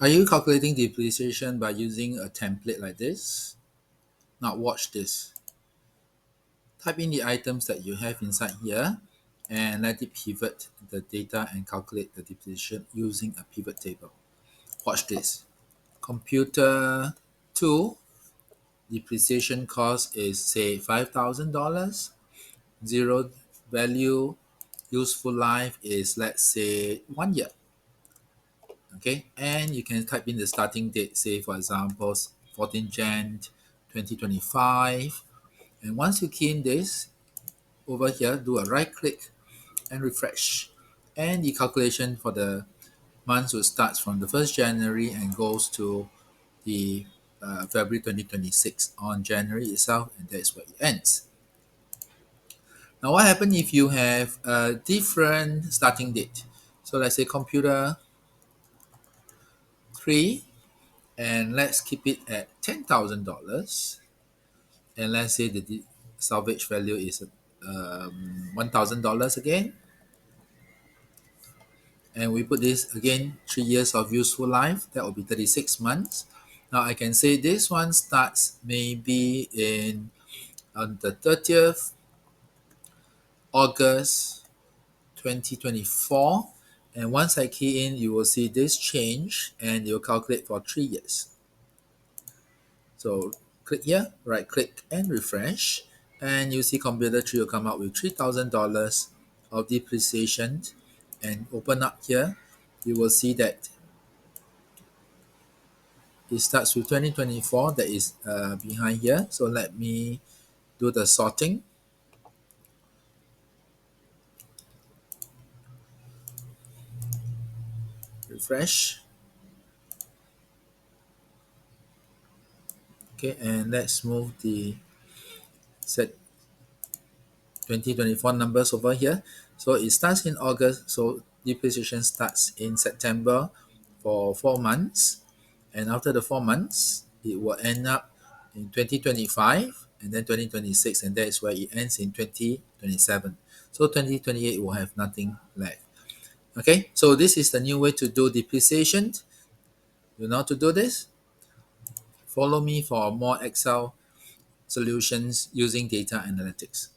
Are you calculating depreciation by using a template like this? Now watch this. Type in the items that you have inside here and let it pivot the data and calculate the depreciation using a pivot table. Watch this. Computer 2, depreciation cost is say $5,000. Zero value useful life is, let's say, 1 year. Okay, and you can type in the starting date, say for example 14 Jan 2025, and once you key in this over here, do a right click and refresh, and the calculation for the months will start from the 1st January and goes to the February 2026 on January itself, and that's where it ends. Now what happens if you have a different starting date? So let's say computer 3, and let's keep it at $10,000, and let's say the salvage value is $1,000 again, and we put this again 3 years of useful life, that will be 36 months. Now I can say this one starts maybe in on the 30th August 2024, and once I key in, you will see this change and it will calculate for 3 years. So click here, right click and refresh, and you see computer 3 will come out with $3,000 of depreciation, and open up here, you will see that it starts with 2024, that is behind here. So let me do the sorting. Refresh. Okay, and let's move the set 2024 numbers over here. So it starts in August, so depreciation starts in September for 4 months, and after the 4 months it will end up in 2025 and then 2026, and that is where it ends in 2027. So 2028 will have nothing left. Okay, so this is the new way to do depreciation. You know how to do this? Follow me for more Excel solutions using data analytics.